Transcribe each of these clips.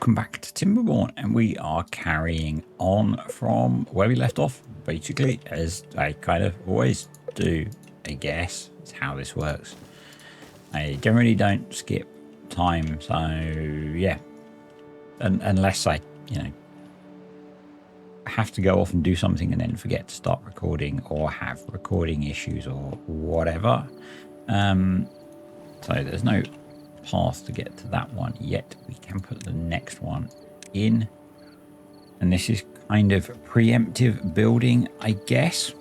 welcome back to TimberBorn, and we are carrying on from where we left off, basically, as I kind of always do, I guess. It's how this works. I generally don't skip time, so yeah. Unless I, have to go off and do something and then forget to start recording or have recording issues or whatever. So there's no path to get to that one yet. We can put the next one in, and this is kind of preemptive building, I guess,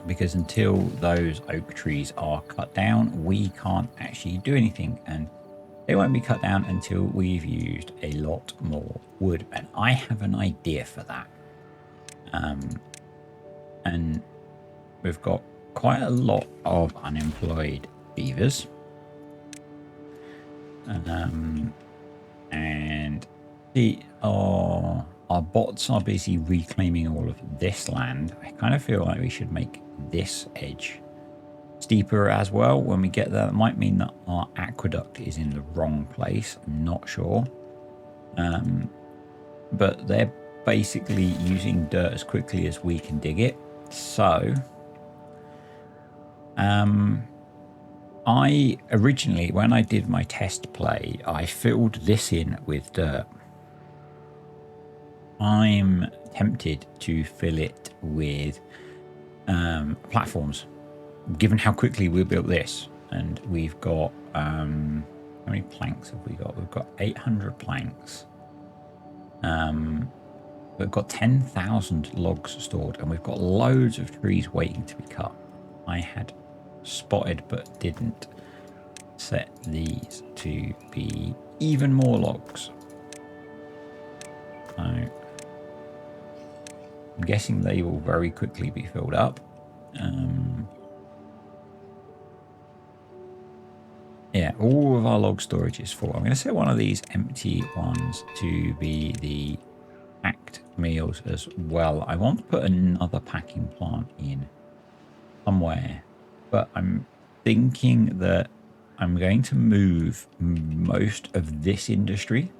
because until those oak trees are cut down, we can't actually do anything, and they won't be cut down until we've used a lot more wood. And I have an idea for that. And we've got quite a lot of unemployed beavers. And our bots are busy reclaiming all of this land. I kind of feel like we should make this edge steeper as well when we get there. That might mean that our aqueduct is in the wrong place. I'm not sure. But they're basically using dirt as quickly as we can dig it. So I originally, when I did my test play, I filled this in with dirt. I'm tempted to fill it with platforms, given how quickly we built this. And we've got, how many planks have we got? We've got 800 planks. We've got 10,000 logs stored, and we've got loads of trees waiting to be cut. I had spotted but didn't set these to be even more logs. So I'm guessing they will very quickly be filled up. Yeah, all of our log storage is full. I'm going to set one of these empty ones to be the packed meals as well. I want to put another packing plant in somewhere, but I'm thinking that I'm going to move most of this industry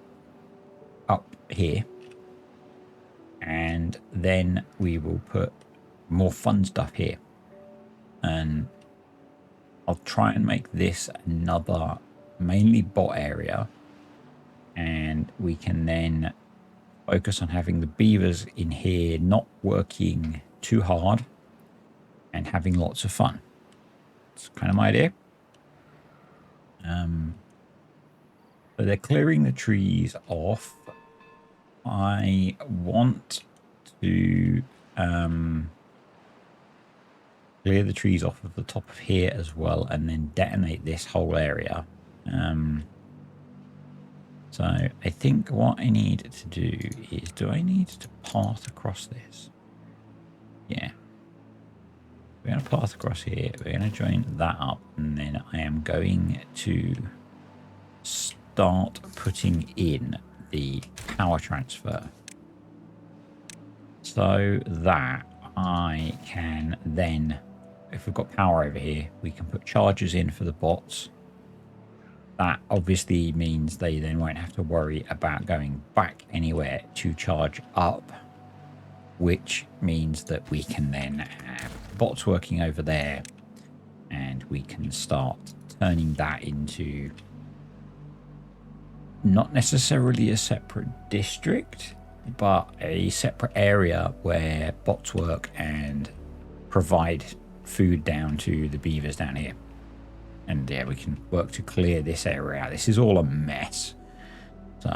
up here, and then we will put more fun stuff here, and I'll try and make this another mainly bot area, and we can then focus on having the beavers in here not working too hard and having lots of fun. It's kind of my idea. So they're clearing the trees off. I want to clear the trees off of the top of here as well, and then detonate this whole area. So I think what I need to do is, do I need to path across this? Yeah. We're going to path across here. We're going to join that up, and then I am going to start putting in the power transfer so that I can then, if we've got power over here, we can put chargers in for the bots. That obviously means they then won't have to worry about going back anywhere to charge up, which means that we can then have bots working over there, and we can start turning that into not necessarily a separate district, but a separate area where bots work and provide food down to the beavers down here. And yeah, we can work to clear this area out. This is all a mess. So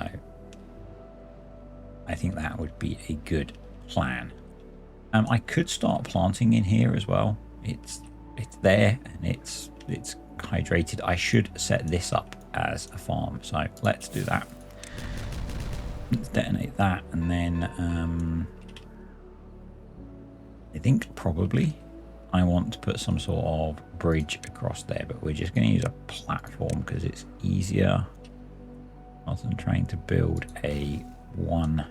I think that would be a good plan. I could start planting in here as well. It's there, and it's hydrated. I should set this up as a farm, so let's do that. Let's detonate that, and then I think probably I want to put some sort of bridge across there, but we're just going to use a platform because it's easier rather than trying to build a one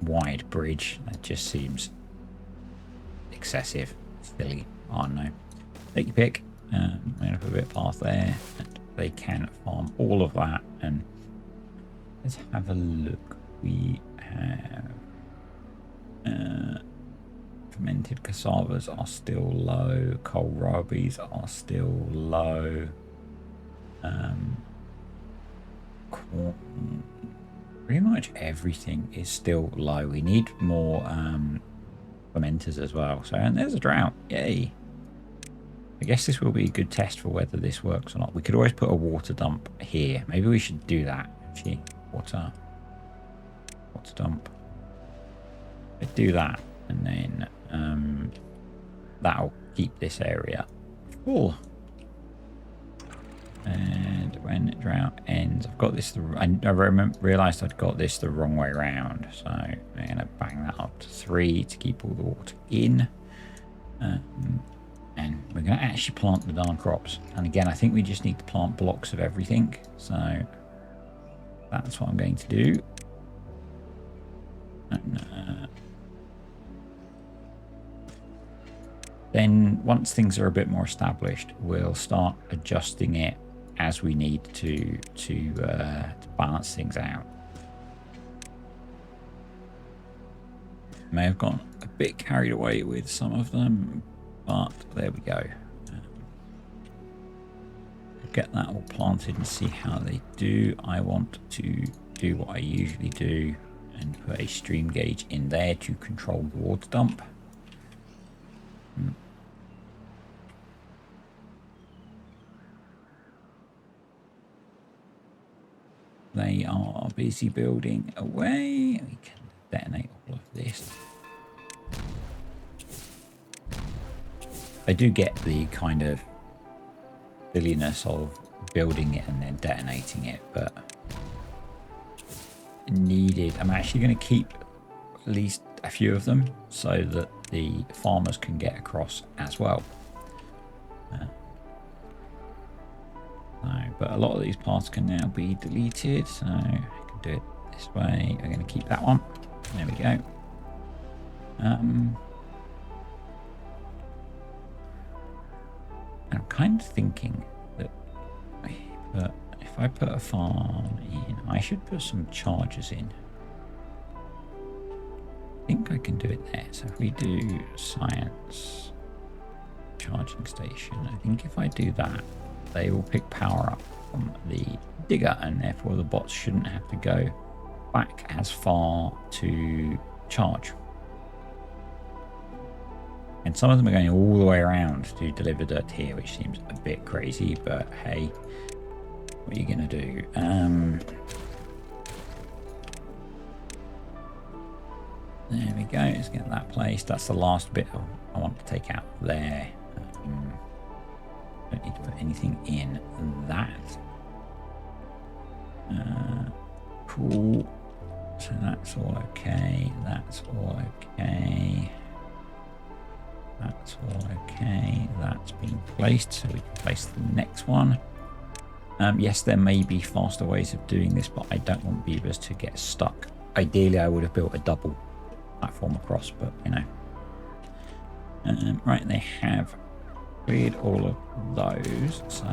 wide bridge. That just seems excessive, silly. I don't know. Take your pick. I'm going to put a bit of path there, and they can farm all of that, and Let's have a look. We have fermented cassavas are still low. Kohlrabies are still low. Corn, pretty much everything is still low. We need more fermenters as well. So, and there's a drought. Yay. I guess this will be a good test for whether this works or not. We could always put a water dump here. Maybe we should do that. Actually, water dump. Let's do that, and then that'll keep this area full. And when drought ends, I've got this. I realized I'd got this the wrong way around, so I'm gonna bang that up to 3 to keep all the water in. And we're going to actually plant the darn crops. And again, I think we just need to plant blocks of everything. So that's what I'm going to do. And, then once things are a bit more established, we'll start adjusting it as we need to balance things out. May have gone a bit carried away with some of them, but there we go. Get that all planted and see how they do. I want to do what I usually do and put a stream gauge in there to control the water dump. They are busy building away. We can detonate all of this. I do get the kind of silliness of building it and then detonating it, but needed. I'm actually going to keep at least a few of them so that the farmers can get across as well. But a lot of these parts can now be deleted, so I can do it this way. I'm going to keep that one. There we go. I'm kind of thinking that if I put a farm in, I should put some chargers in. I think I can do it there. So if we do science charging station, I think if I do that, they will pick power up from the digger, and therefore the bots shouldn't have to go back as far to charge. And some of them are going all the way around to deliver dirt here, which seems a bit crazy, but hey, what are you going to do? There we go. Let's get that placed. That's the last bit I want to take out there. Don't need to put anything in that. Cool. So that's all okay. That's all okay. That's all okay. That's been placed, so we can place the next one. Yes, there may be faster ways of doing this, but I don't want beavers to get stuck. Ideally, I would have built a double platform across, but you know. Right, they have cleared all of those, so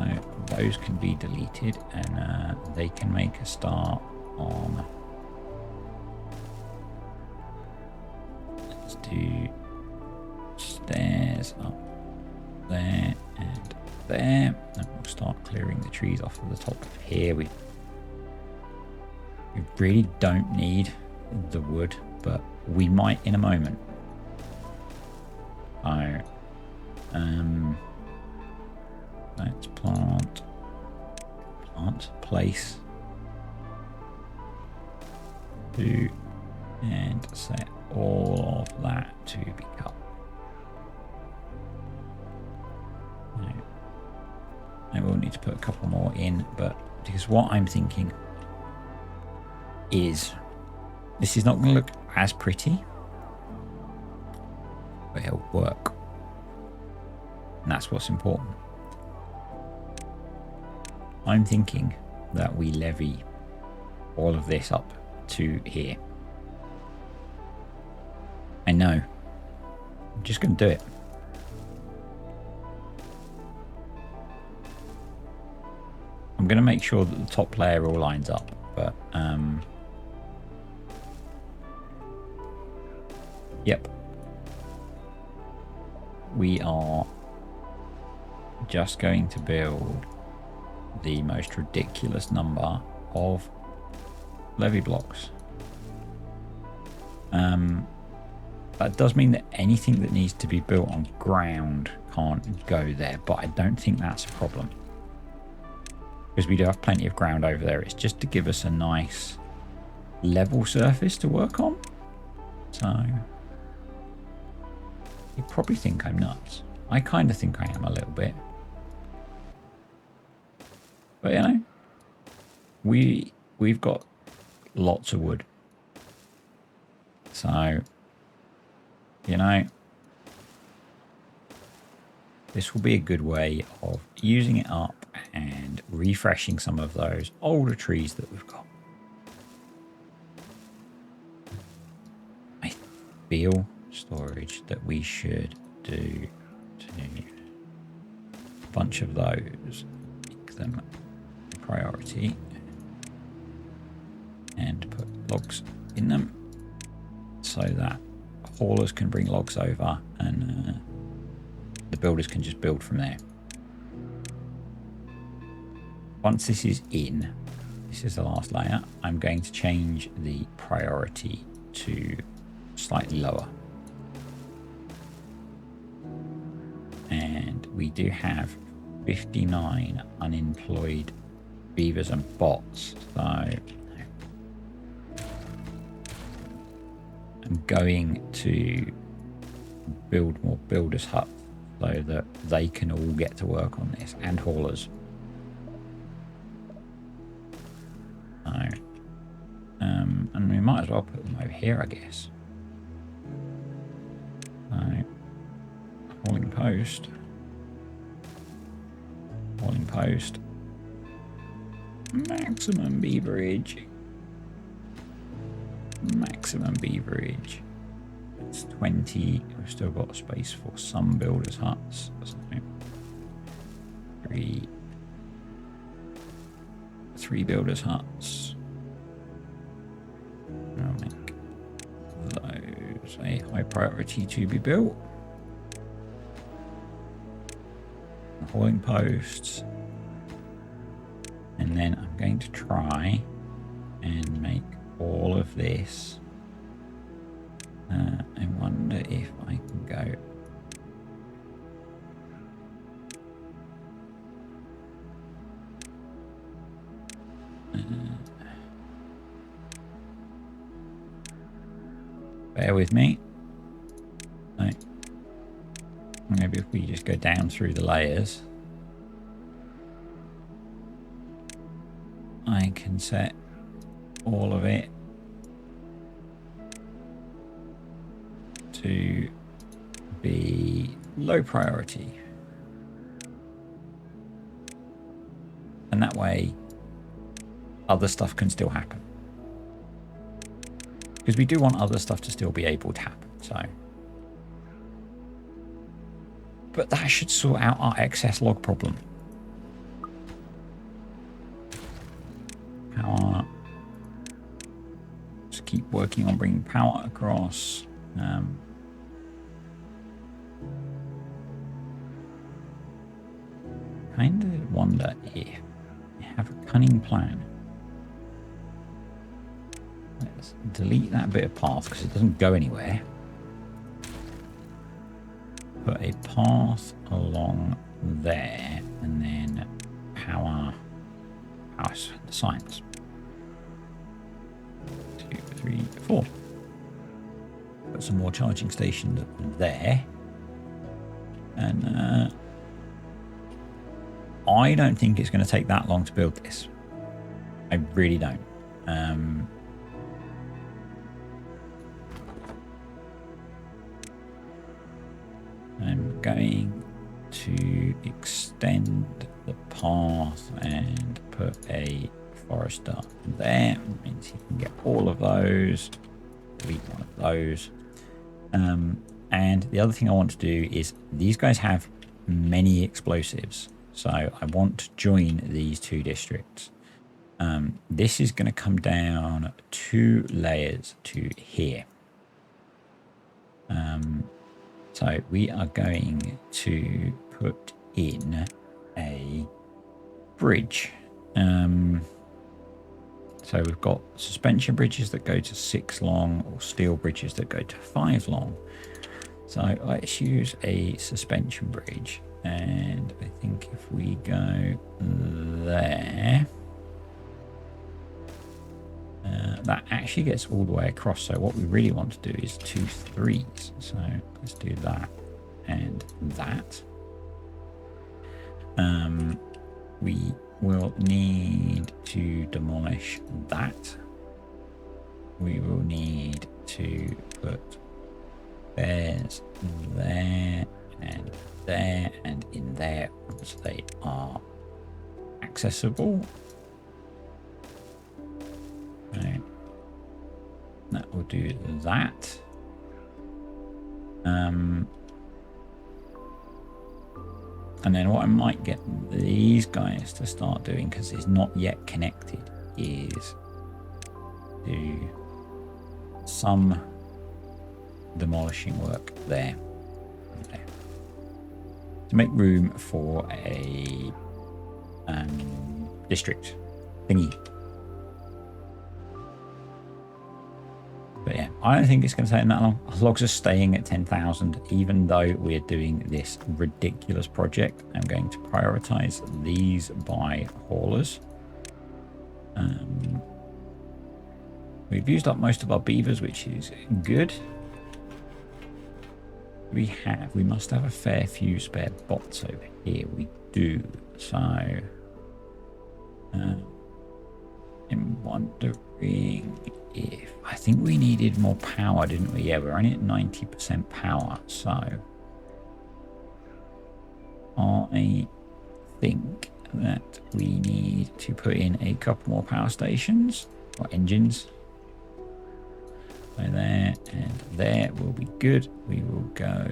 those can be deleted, and they can make a start on. Let's do stairs up there and there, and we'll start clearing the trees off of the top of here. We really don't need the wood, but we might in a moment. So let's plant, place, do, and set all of that to be cut. I will need to put a couple more in, but because what I'm thinking is this is not going to look as pretty, but it'll work. And that's what's important. I'm thinking that we levy all of this up to here. I know. I'm just going to do it. I'm going to make sure that the top layer all lines up. But yep, we are just going to build the most ridiculous number of levee blocks. That does mean that anything that needs to be built on ground can't go there, but I don't think that's a problem, because we do have plenty of ground over there. It's just to give us a nice level surface to work on. So you probably think I'm nuts. I kind of think I am a little bit. But you know, we've got lots of wood. So, you know, this will be a good way of using it up and refreshing some of those older trees that we've got. I feel storage that we should do a bunch of those, make them priority, and put logs in them so that haulers can bring logs over and the builders can just build from there. Once this is in, this is the last layer, I'm going to change the priority to slightly lower. And we do have 59 unemployed beavers and bots, so I'm going to build more builders' huts so that they can all get to work on this, and haulers. So, and we might as well put them over here, I guess. So, hauling post, maximum beaverage, it's 20. We've still got space for some builders' huts. So three builders' huts. I'll make those a high priority to be built. Hauling posts. And then I'm going to try and make all of this. I wonder if I can go. Bear with me. So, maybe if we just go down through the layers, I can set all of it to be low priority. And that way, other stuff can still happen. Because we do want other stuff to still be able to happen, so. But that should sort out our excess log problem. Power. Just keep working on bringing power across. Kind of wonder if I have a cunning plan. Let's delete that bit of path because it doesn't go anywhere. Put a path along there and then power the signs. 2, 3, 4. Put some more charging stations there. And I don't think it's going to take that long to build this. I really don't. I'm going to extend the path and put a forester there. It means you can get all of those. Delete one of those. And the other thing I want to do is these guys have many explosives. So I want to join these two districts. This is going to come down 2 layers to here. So we are going to put in a bridge. So we've got suspension bridges that go to 6 long, or steel bridges that go to 5 long. So let's use a suspension bridge, and I think if we go there, that actually gets all the way across. So what we really want to do is 2 3s. So let's do that and that. We will need to demolish that. We will need to put bears there and in there once they are accessible. Okay. That will do that. And then what I might get these guys to start doing, because it's not yet connected, is do some demolishing work there. To make room for a district thingy. But yeah, I don't think it's going to take that long. Logs are staying at 10,000, even though we're doing this ridiculous project. I'm going to prioritize these by haulers. We've used up most of our beavers, which is good. We must have a fair few spare bots over here. We do. So I'm wondering if, I think we needed more power, didn't we? Yeah, we're only at 90% power. So I think that we need to put in a couple more power stations or engines. So there and there will be good. We will go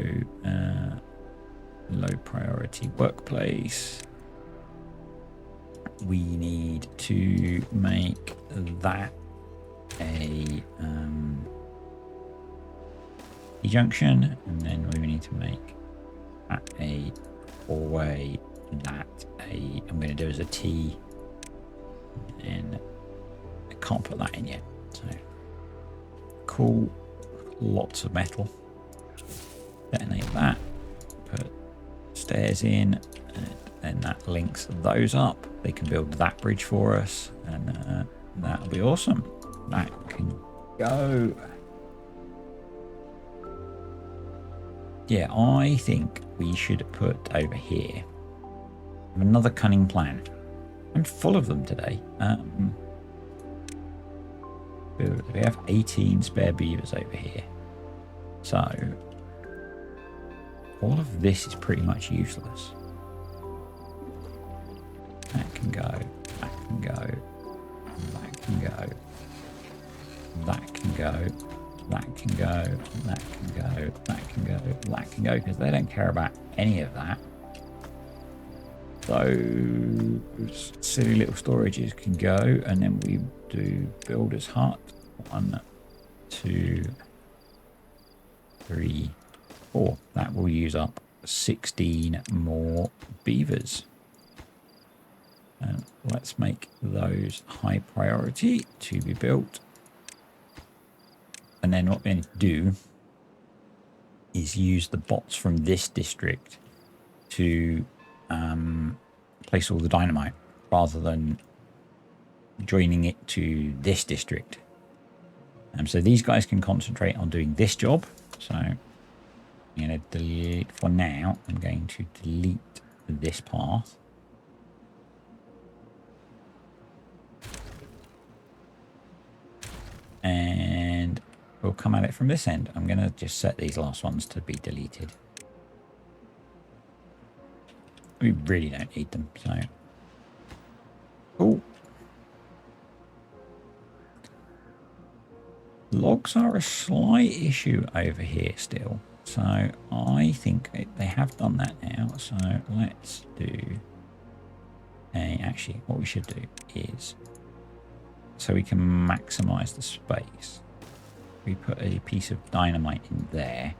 low priority workplace. We need to make that a junction, and then we need to make that a four-way, that I'm going to do as a T, and I can't put that in yet. So cool, lots of metal. Detonate that, put stairs in, and then that links those up. They can build that bridge for us, and that'll be awesome. That can go. Yeah, I think we should put over here another cunning plan. I'm full of them today. We have 18 spare beavers over here. So all of this is pretty much useless. That can go, that can go, that can go, that can go, that can go, that can go, that can go, that can go, because they don't care about any of that. Those silly little storages can go, and then we do builder's hut. 1, 2, 3, 4. That will use up 16 more beavers. And let's make those high priority to be built. And then what we need to do is use the bots from this district to place all the dynamite rather than joining it to this district. So these guys can concentrate on doing this job. So I'm going to delete, for now, I'm going to delete this path. And we'll come at it from this end. I'm going to just set these last ones to be deleted. We really don't need them, so. Cool. Logs are a slight issue over here still. So I think they have done that now. So let's do actually what we should do is so we can maximize the space. We put a piece of dynamite in there.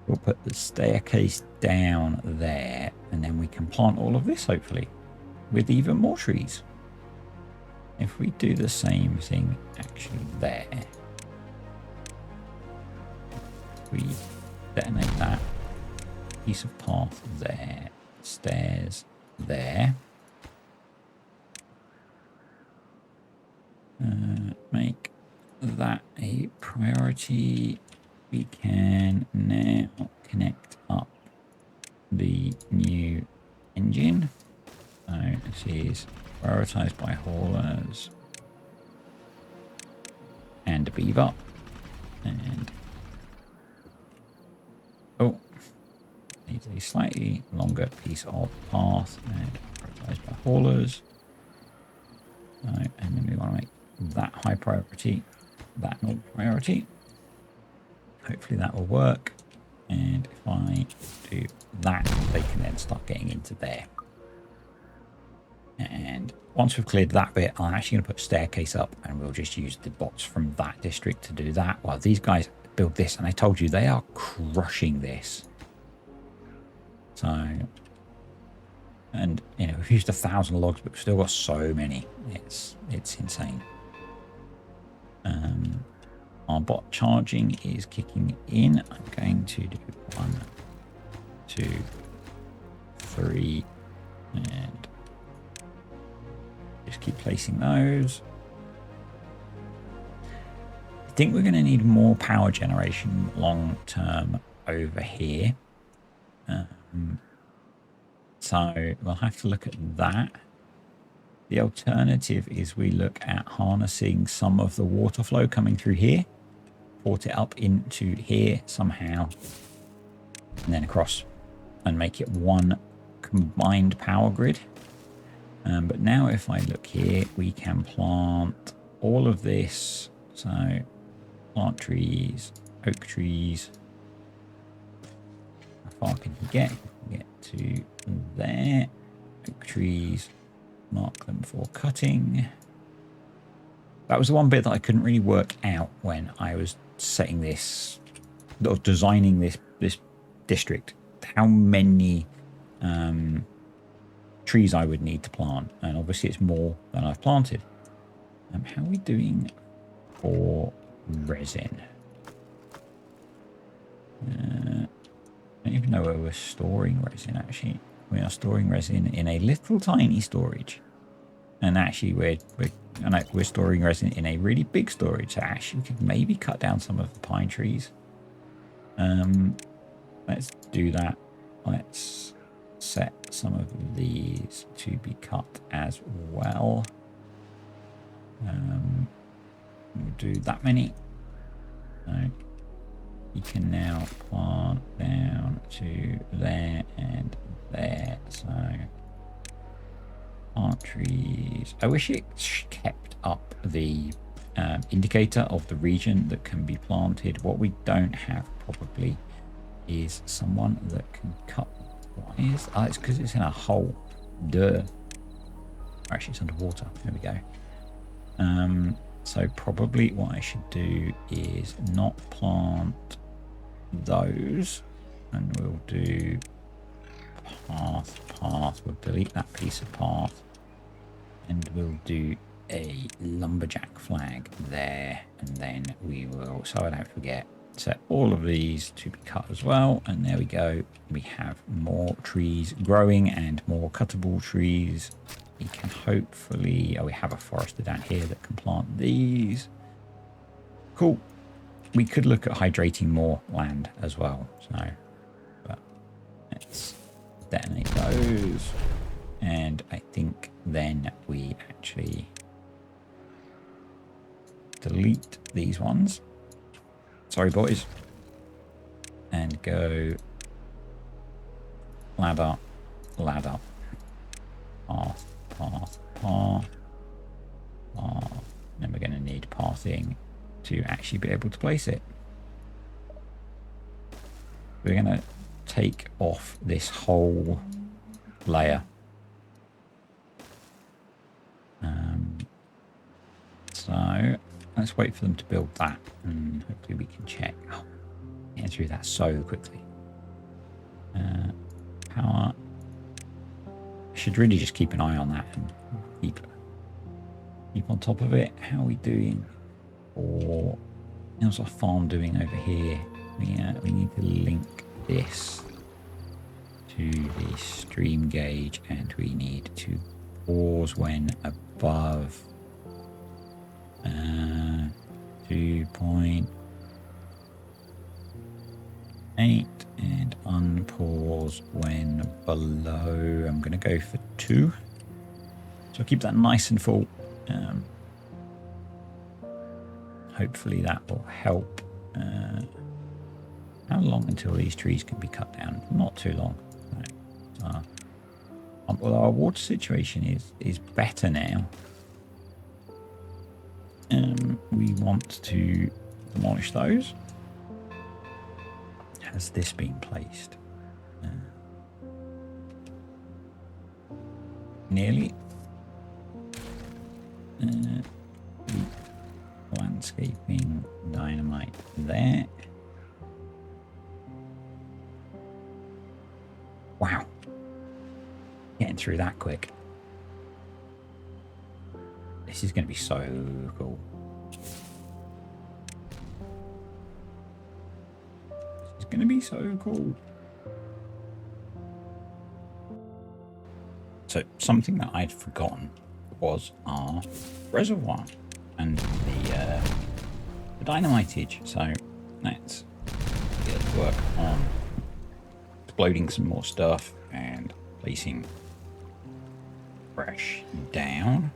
We'll put the staircase down there, and then we can plant all of this, hopefully, with even more trees. If we do the same thing actually there, we detonate that piece of path there, stairs there. Make that a priority. We can now connect up the new engine. So this is prioritized by haulers and a beaver. And needs a slightly longer piece of path and prioritized by haulers. And then we want to make that high priority, that normal priority. Hopefully that will work. And if I do that, they can then start getting into there. And once we've cleared that bit, I'm actually going to put a staircase up, and we'll just use the bots from that district to do that. While these guys build this, and I told you they are crushing this. So, and you know, we've used 1,000 logs, but we've still got so many. It's insane. Our bot charging is kicking in. I'm going to do 1, 2, 3, and just keep placing those. I think we're going to need more power generation long term over here. So we'll have to look at that. The alternative is we look at harnessing some of the water flow coming through here, port it up into here somehow, and then across, and make it one combined power grid. But now if I look here, we can plant all of this. So plant trees, oak trees. How far can you get? Get to there. Oak trees. Mark them for cutting. That was the one bit that I couldn't really work out when I was setting this, or designing this district. How many trees I would need to plant, and obviously it's more than I've planted. How are we doing for resin? I don't even know where we're storing resin. Actually, we are storing resin in a little tiny storage, and actually we're storing resin in a really big storage. So actually we could maybe cut down some of the pine trees. Let's do that. Let's set some of these to be cut as well. We'll do that many. So you can now plant down to there and there. So plant trees. I wish it kept up the indicator of the region that can be planted. What we don't have probably is someone that can cut. What is? Oh, it's because it's in a hole. Duh. Actually, it's underwater. There we go. So probably what I should do is not plant those, and we'll do path. We'll delete that piece of path, and we'll do a lumberjack flag there, and then we will, so I don't forget, set all of these to be cut as well. And there we go. We have more trees growing and more cuttable trees. We can hopefully, we have a forester down here that can plant these. Cool. We could look at hydrating more land as well. So, but let's detonate those. And I think then we actually delete these ones. Sorry, boys. And go ladder, ladder, path. Then we're going to need pathing to actually be able to place it. We're going to take off this whole layer. So let's wait for them to build that, and hopefully we can check. Oh, get through that so quickly. Power. I should really just keep an eye on that and keep on top of it. How are we doing? Or how's our farm doing over here? We need to link this to the stream gauge, and we need to pause when above 2.8 and unpause when below. I'm going to go for 2. So keep that nice and full. Hopefully that will help. How long until these trees can be cut down? Not too long. Right. Well, our water situation is better now. We want to demolish those. Has this been placed? Nearly. Landscaping dynamite there. Wow. Getting through that quick. This is going to be so cool. This is going to be so cool. So something that I'd forgotten was our reservoir and the dynamitage. So let's get to work on exploding some more stuff and placing fresh down.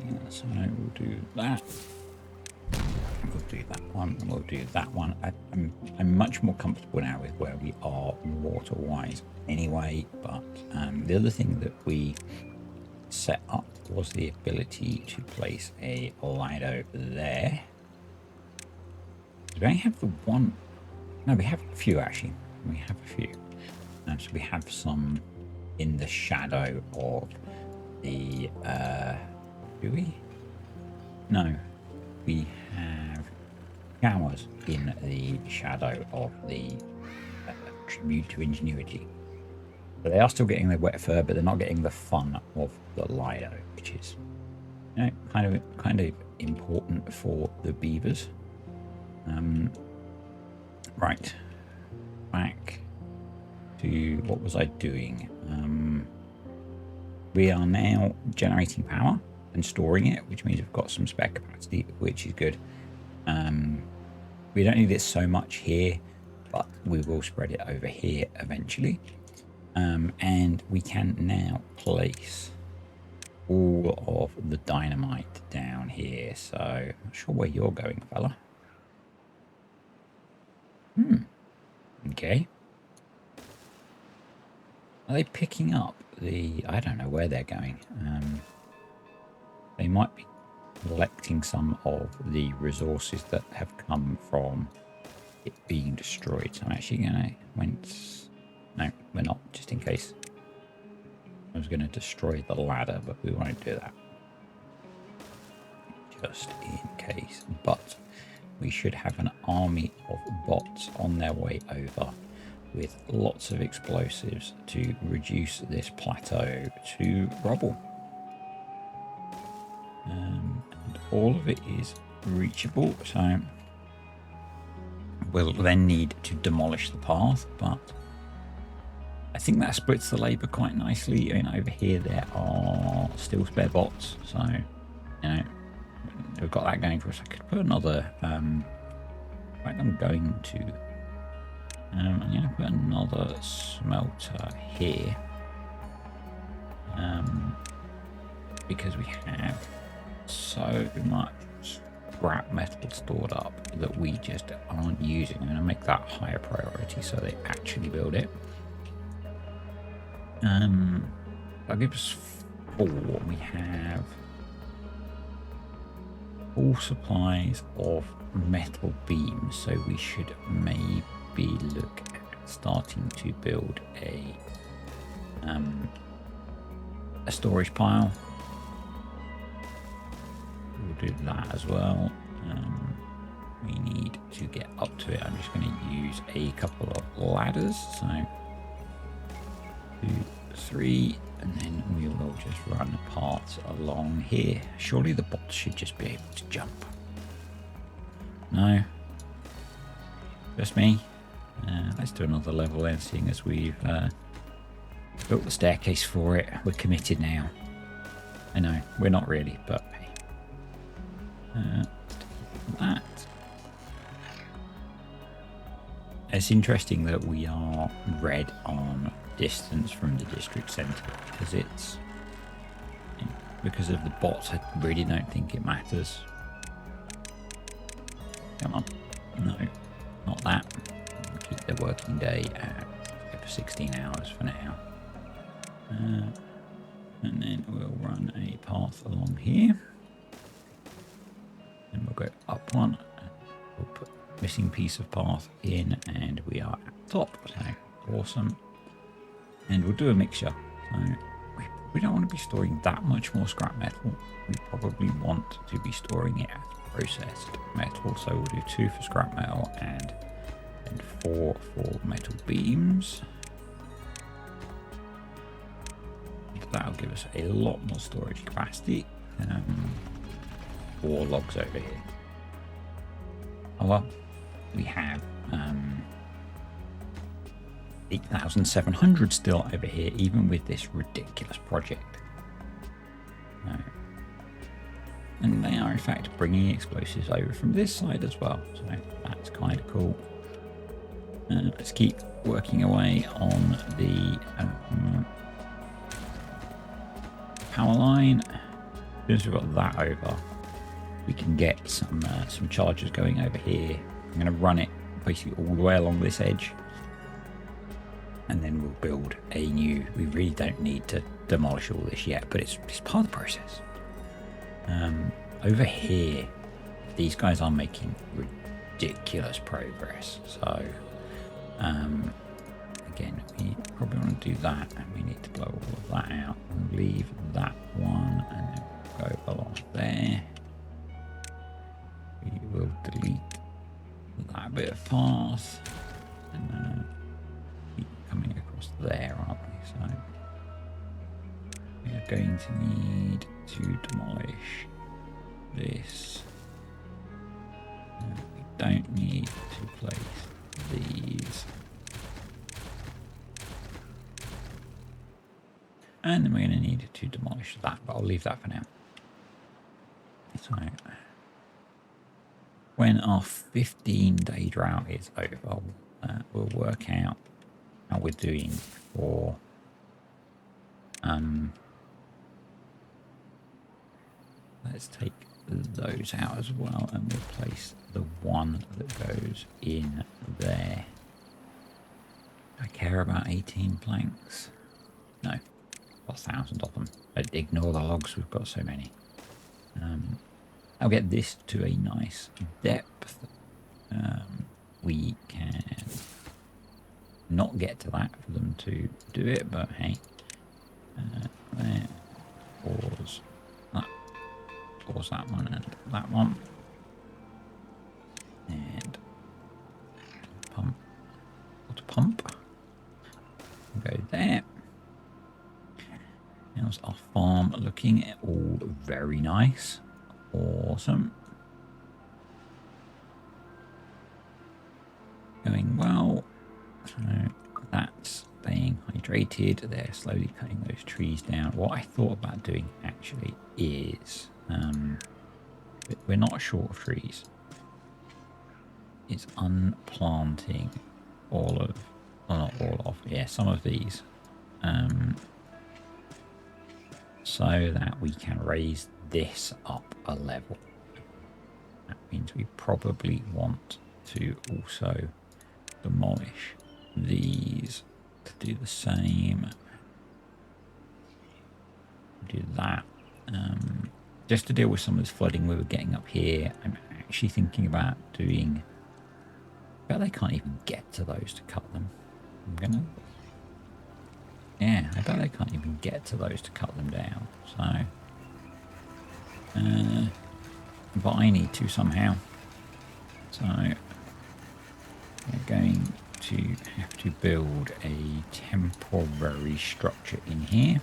Yeah, so we'll do that. We'll do that one, and we'll do that one. I'm much more comfortable now with where we are water-wise anyway, but the other thing that we set up was the ability to place a Lido there. We only have the one. No, we have a few actually. We have a few. So we have some in the shadow of the. Do we? No, we have showers in the shadow of the tribute to ingenuity. So they are still getting their wet fur, but they're not getting the fun of the Lido, which is, you know, kind of important for the beavers. Right, back to what was I doing? We are now generating power and storing it, which means we've got some spare capacity, which is good. We don't need it so much here, but we will spread it over here eventually. And we can now place all of the dynamite down here. So I'm not sure where you're going, fella. Okay. Are they picking up the... I don't know where they're going. They might be collecting some of the resources that have come from it being destroyed. So I'm actually going to... No, we're not, just in case. I was going to destroy the ladder, but we won't do that. Just in case. But we should have an army of bots on their way over with lots of explosives to reduce this plateau to rubble. And all of it is reachable, so we'll then need to demolish the path, but I think that splits the labour quite nicely. I mean, over here there are still spare bots, so you know we've got that going for us. I could put another. I'm going to put another smelter here, because we have so much scrap metal stored up that we just aren't using. I'm going to make that higher priority so they actually build it. That gives us 4. We have all supplies of metal beams, so we should maybe look at starting to build a storage pile. we'll do that as well. We need to get up to it. I'm just going to use a couple of ladders. So 2, 3, and then we will just run paths along here. Surely the bots should just be able to jump. No, just me. Let's do another level then, seeing as we've built the staircase for it. We're committed now. I know, we're not really, but hey. That. It's interesting that we are red on distance from the district centre, because it's because of the bots. I really don't think it matters. Come on, no, not that. We'll keep the working day for 16 hours for now, and then we'll run a path along here, and we'll go up one. We'll put missing piece of path in, and we are at the top. So awesome. And we'll do a mixture. So we don't want to be storing that much more scrap metal. We probably want to be storing it as processed metal. So we'll do 2 for scrap metal and 4 for metal beams. That'll give us a lot more storage capacity. 4 logs over here. Oh well, we have 8,700 still over here, even with this ridiculous project. And they are in fact bringing explosives over from this side as well, so that's kind of cool. Let's keep working away on the power line. As soon as we've got that over, we can get some chargers going over here. I'm going to run it basically all the way along this edge, and then we'll build a new. We really don't need to demolish all this yet, but it's part of the process. Over here, these guys are making ridiculous progress. So again, we probably want to do that, and we need to blow all of that out and leave that one, and then we'll go along there. We will delete that bit of path, and keep coming across there, aren't we? So we are going to need to demolish this. We don't need to place these. And then we're going to need to demolish that, but I'll leave that for now. So when our 15-day drought is over, we'll work out how we're doing for let's take those out as well, and we'll place the one that goes in there. Do I care about 18 planks? No, got 1,000 of them. Ignore the logs, we've got so many. I'll get this to a nice depth. We can not get to that for them to do it, but hey, there, pause that one and that one, and pump, go there. How's our farm looking? All very nice. Awesome. Going well. So that's staying hydrated. They're slowly cutting those trees down. What I thought about doing actually is, we're not short of trees. It's unplanting all of, well, not all of, yeah, some of these. So that we can raise this up a level. That means we probably want to also demolish these to do the same. Do that. Just to deal with some of this flooding we were getting up here. I'm actually thinking about doing, I bet they can't even get to those to cut them. Yeah, I bet they can't even get to those to cut them down. So but I need to somehow. So we're going to have to build a temporary structure in here.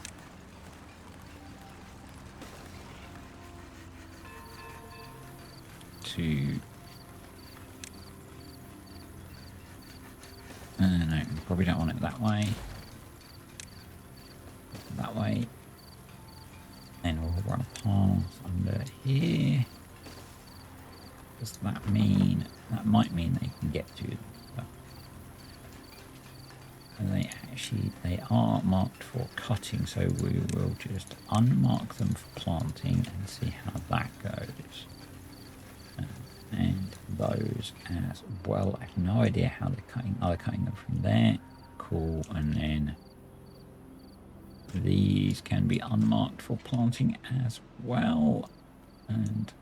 No, we probably don't want it that way. That way. Then we'll run a path under here. Does that mean... That might mean they can get to them. And they are marked for cutting, so we will just unmark them for planting and see how that goes. And those as well. I have no idea how they're cutting. Are they cutting them from there? Cool. And then these can be unmarked for planting as well. And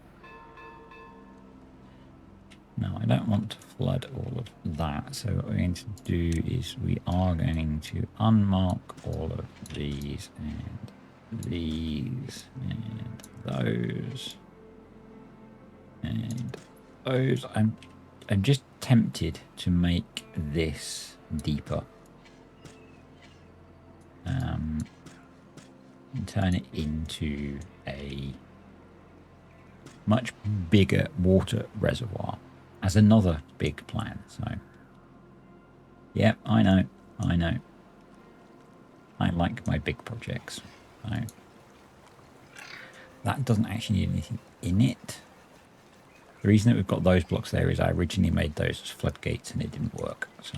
no, I don't want to flood all of that. So what we're going to do is we are going to unmark all of these and these and those and those. I'm just tempted to make this deeper. And turn it into a much bigger water reservoir as another big plan. So, yeah, I know. I like my big projects. So, that doesn't actually need anything in it. The reason that we've got those blocks there is I originally made those as floodgates and it didn't work. So,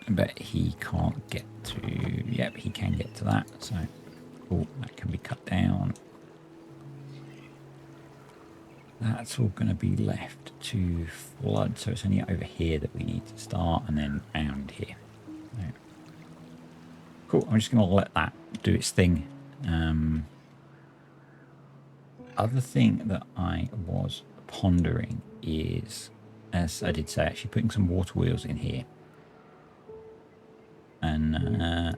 but he can't get to... Yep, he can get to that. So, cool. That can be cut down. That's all going to be left to flood. So it's only over here that we need to start and then round here. So, cool. I'm just going to let that do its thing. Other thing that I was pondering is, as I did say, actually putting some water wheels in here. And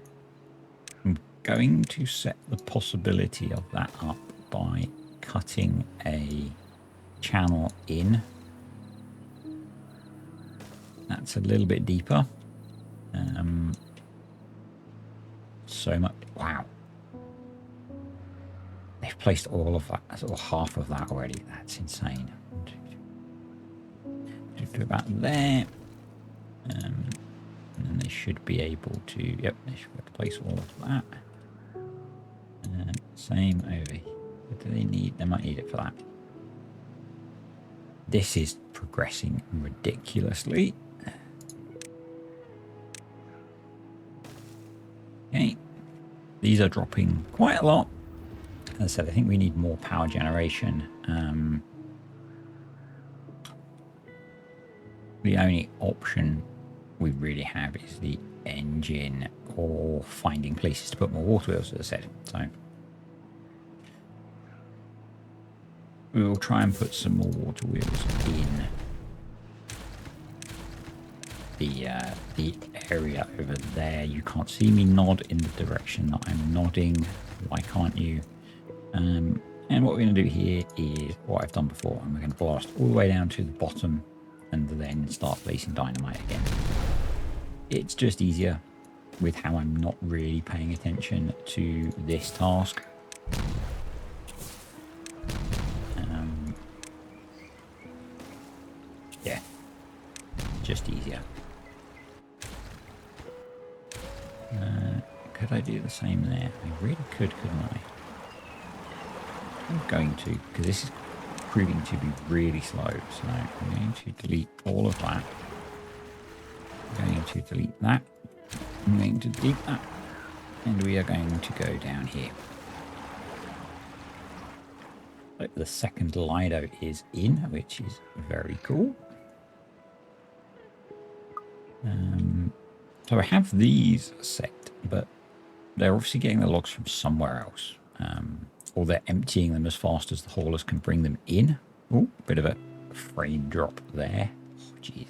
I'm going to set the possibility of that up by cutting a channel in. That's a little bit deeper. So much. Wow. They've placed all of that, or half of that already. That's insane. Do about there. And then they should be able to, yep, they should be able to place all of that. Same over here. What do they need? They might need it for that. This is progressing ridiculously. Okay. These are dropping quite a lot. As I said, I think we need more power generation. The only option we really have is the engine or finding places to put more water wheels, as I said. So we will try and put some more water wheels in the area over there. You can't see me nod in the direction that I'm nodding. Why can't you? And what we're going to do here is what I've done before, and we're going to blast all the way down to the bottom and then start placing dynamite again. It's just easier with how I'm not really paying attention to this task. Yeah, just easier. Could I do the same there? I really could, couldn't I? I'm going to, because this is proving to be really slow. So I'm going to delete all of that. I'm going to delete that. I'm going to delete that. And we are going to go down here. So the second Lido is in, which is very cool. So I have these set, but they're obviously getting the logs from somewhere else. Or they're emptying them as fast as the haulers can bring them in. Oh, bit of a frame drop there. Oh, jeez.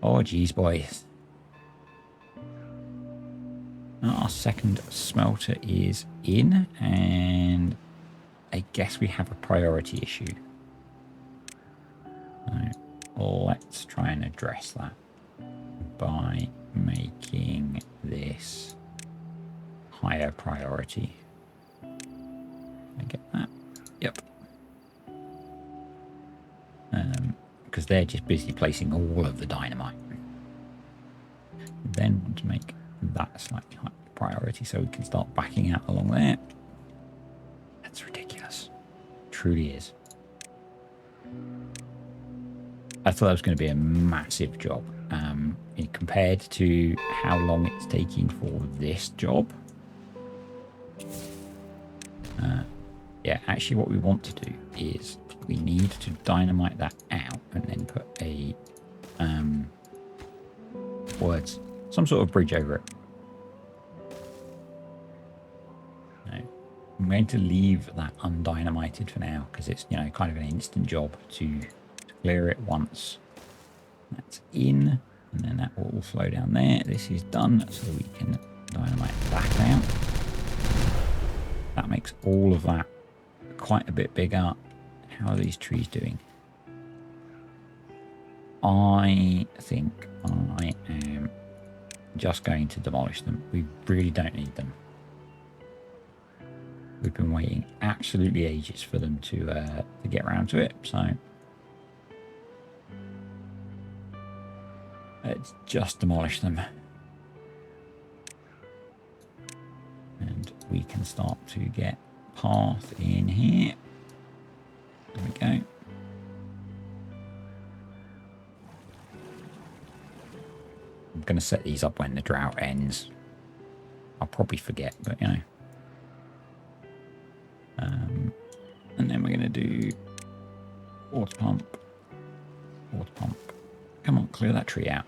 Oh, jeez, boys. Our second smelter is in, and I guess we have a priority issue. So let's try and address that by making this higher priority. I get that? Yep. Because they're just busy placing all of the dynamite. Then want to make that slightly higher priority so we can start backing out along there. That's ridiculous. It truly is. I thought that was going to be a massive job. Compared to how long it's taking for this job. Yeah, actually what we want to do is we need to dynamite that out and then put a some sort of bridge over it. No, I'm going to leave that undynamited for now because it's, you know, kind of an instant job to clear it once that's in, and then that will all flow down there. This is done, so we can dynamite that out. That makes all of that quite a bit bigger. How are these trees doing? I think I am just going to demolish them. We really don't need them. We've been waiting absolutely ages for them to get around to it, so let's just demolish them. And we can start to get path in here. There we go. I'm going to set these up when the drought ends. I'll probably forget, but you know. And then we're going to do water pump. Water pump. Come on, clear that tree out.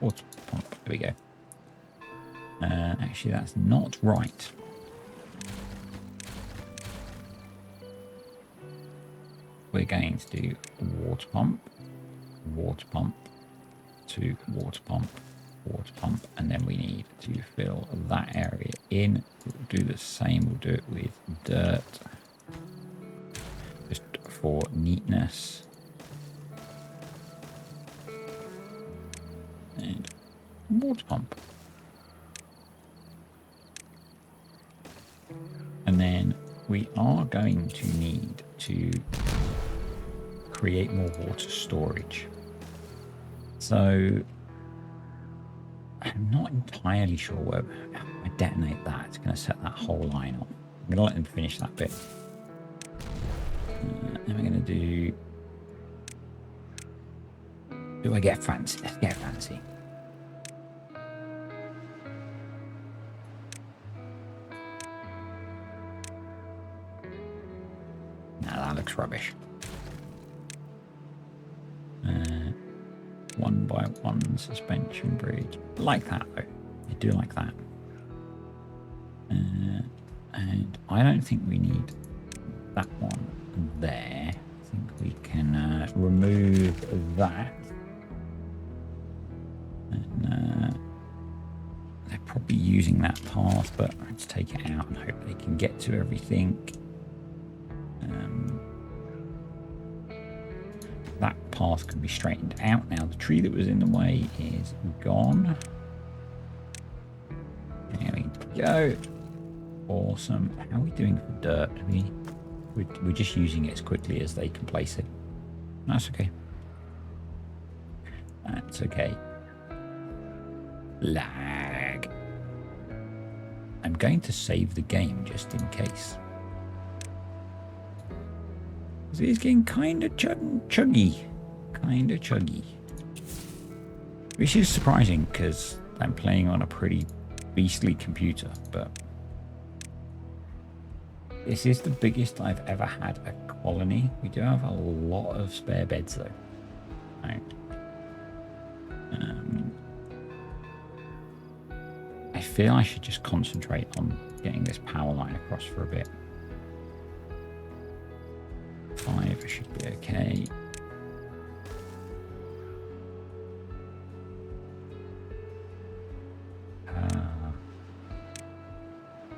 Water pump. There we go. Actually, that's not right. We're going to do water pump to water pump, and then we need to fill that area in. We'll do the same. We'll do it with dirt, just for neatness. And water pump. And then we are going to need to create more water storage. So I'm not entirely sure where I detonate that. It's going to set that whole line off. I'm going to let them finish that bit. Then we're going to do I get fancy? Let's get fancy. Now that looks rubbish. 1x1 suspension bridge. Like that though. I do like that. And I don't think we need that one there. I think we can remove that. And they're probably using that path, but let's take it out and hope they can get to everything. That path can be straightened out now. The tree that was in the way is gone. There we go. Awesome. How are we doing for dirt? We're just using it as quickly as they can place it. That's okay. That's okay. Lag. I'm going to save the game just in case. It's getting kind of chuggy. Kind of chuggy. Which is surprising because I'm playing on a pretty beastly computer, but this is the biggest I've ever had a colony. We do have a lot of spare beds though. Right. I feel I should just concentrate on getting this power line across for a bit. 5 should be okay.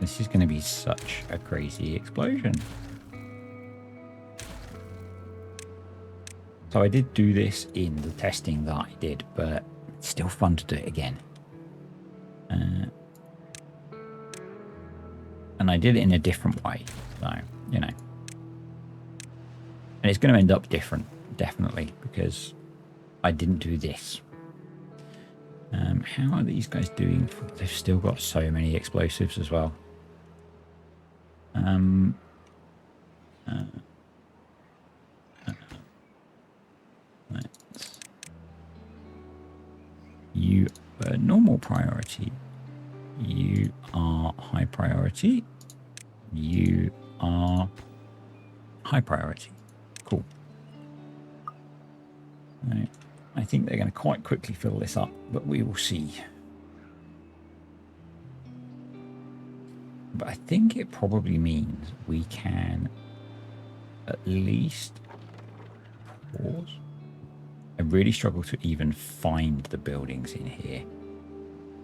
This is going to be such a crazy explosion. So I did do this in the testing that I did, but it's still fun to do it again. And I did it in a different way, so, you know. And it's going to end up different, definitely, because I didn't do this. How are these guys doing? They've still got so many explosives as well. You are normal priority. You are high priority. You are high priority. Cool. Right. I think they're going to quite quickly fill this up, but we will see. But I think it probably means we can at least pause. I really struggle to even find the buildings in here.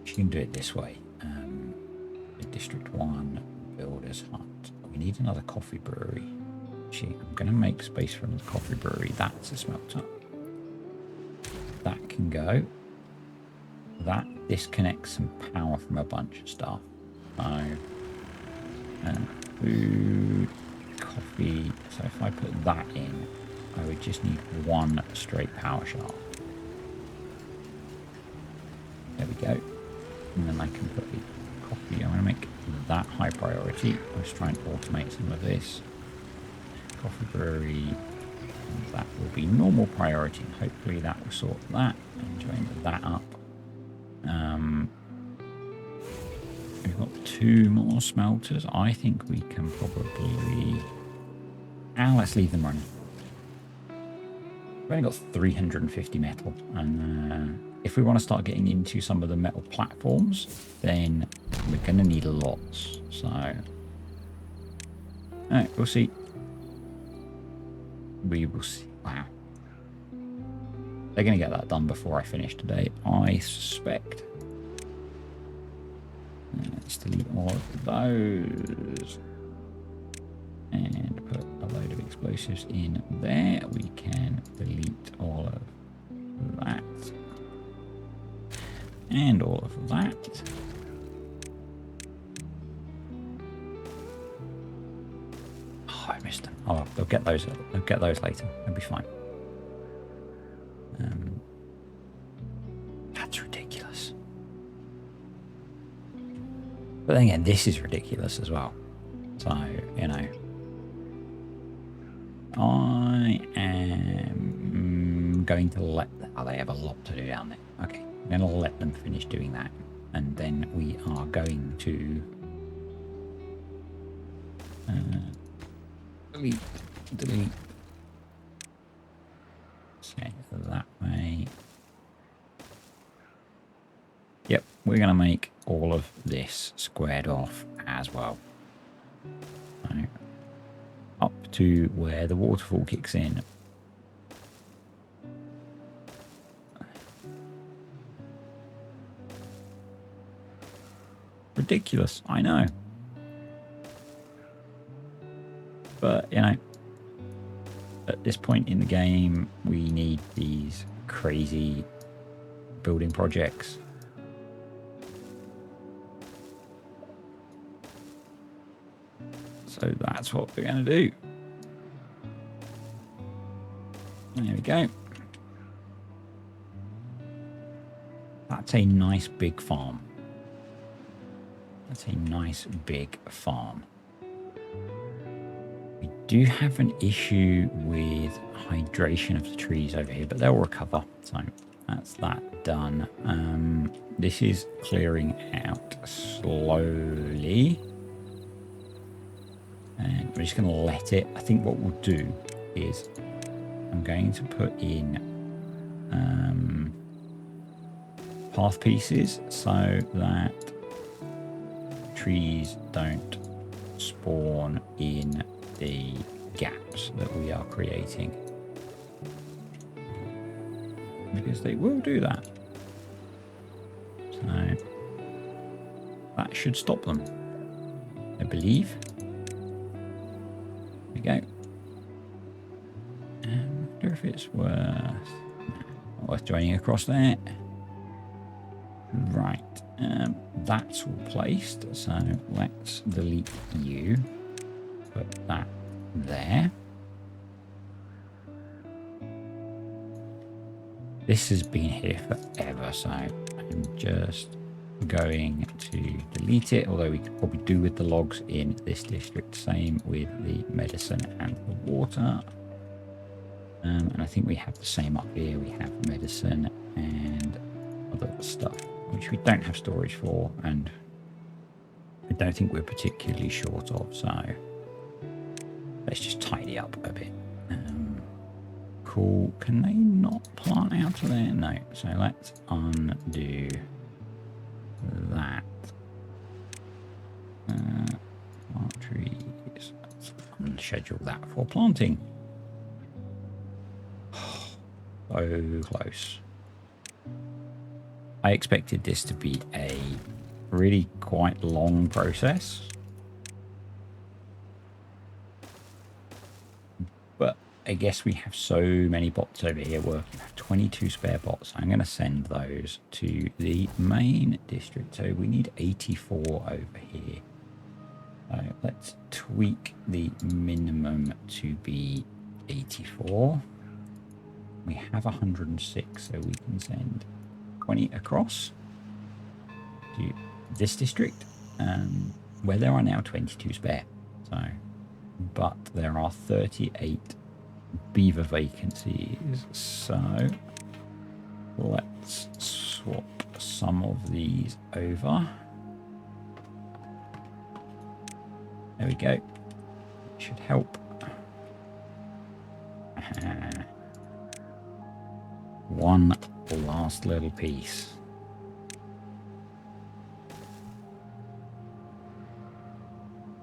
You can do it this way. District 1, Builder's Hut. We need another coffee brewery. Actually, I'm going to make space for another coffee brewery. That's a smelter. That can go. That disconnects some power from a bunch of stuff. So, food, coffee. So if I put that in, I would just need one straight power shaft. There we go. And then I can put the coffee. I'm going to make that high priority. Let's try and automate some of this. Coffee brewery. And that will be normal priority. Hopefully that will sort that and join that up. We've got 2 more smelters. I think we can probably... let's leave them running. We've only got 350 metal, and if we want to start getting into some of the metal platforms, then we're going to need lots. So, alright, we'll see. We will see. Wow. They're going to get that done before I finish today, I suspect. Let's delete all of those. And put a load of explosives in there. We can delete all of that. And all of that. Oh, I missed them. Oh, they'll get those. They'll get those later. They'll be fine. That's ridiculous. But then again, this is ridiculous as well. So, you know. I am going to let... Oh, they have a lot to do down there. Okay, I'm going to let them finish doing that. And then we are going to... delete. Okay, that way. Yep, we're going to make all of this squared off as well. So, up to where the waterfall kicks in. Ridiculous, I know. But, you know, at this point in the game, we need these crazy building projects. So that's what we're going to do. There we go. That's a nice big farm. That's a nice big farm. We do have an issue with hydration of the trees over here, but they'll recover. So that's that done. This is clearing out slowly. And we're just going to let it. I think what we'll do is I'm going to put in path pieces so that trees don't spawn in the gaps that we are creating. Because they will do that. So that should stop them. I believe. There we go. I wonder if it's worth joining across there. Right. That's all placed. So let's delete you. Put that there. This has been here forever, so I'm just going to delete it, although we could probably do with the logs in this district. Same with the medicine and the water. And I think we have the same up here. We have medicine and other stuff, which we don't have storage for, and I don't think we're particularly short of, so let's just tidy up a bit. Cool. Can they not plant out of there? No. So let's undo that. Plant trees. Let's unschedule that for planting. So close. I expected this to be a really quite long process. But I guess we have so many bots over here working. We have 22 spare bots. I'm going to send those to the main district. So we need 84 over here. So let's tweak the minimum to be 84. We have 106, so we can send 20 across to this district, where there are now 22 spare. So, but there are 38 beaver vacancies, so let's swap some of these over. There we go. Should help. One last little piece.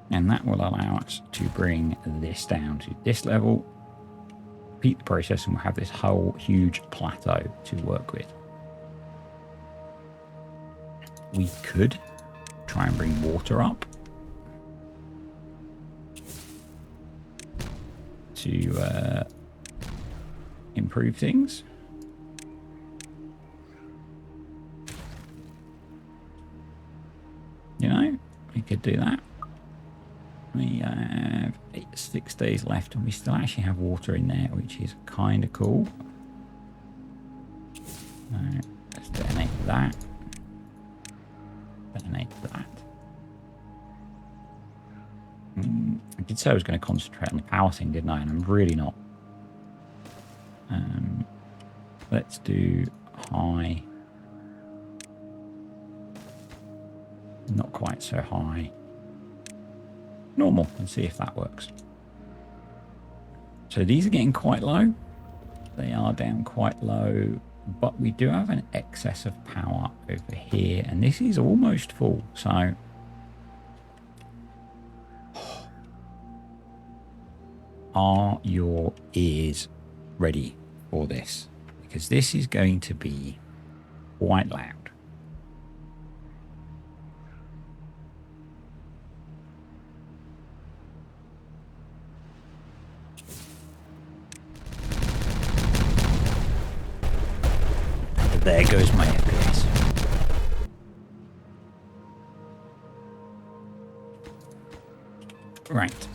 And that will allow us to bring this down to this level. Repeat the process and we'll have this whole huge plateau to work with. We could try and bring water up to improve things. You know, we could do that. We have 6 days left and we still actually have water in there, which is kind of cool. Let's detonate that. Detonate that. I did say I was going to concentrate on the power thing, didn't I? And I'm really not. Let's do high. Not quite so high. Normal, and see if that works. So these are getting quite low. They are down quite low, but we do have an excess of power over here, and this is almost full. So are your ears ready for this? Because this is going to be quite loud. There goes my FPS. Right.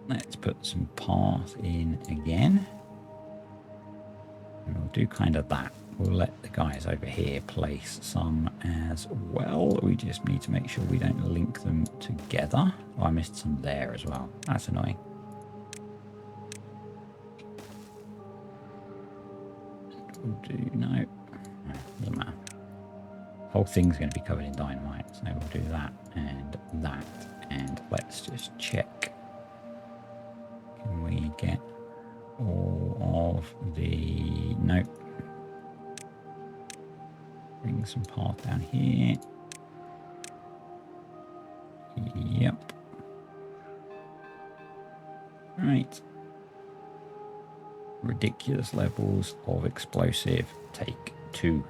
Let's put some path in again. And we'll do kind of that. We'll let the guys over here place some as well. We just need to make sure we don't link them together. Oh, I missed some there as well. That's annoying. We'll do no. Doesn't matter. Whole thing's going to be covered in dynamite, so we'll do that and that. And let's just check. Can we get all of the... Nope. Bring some path down here. Yep. Right. Ridiculous levels of explosive. Take 2.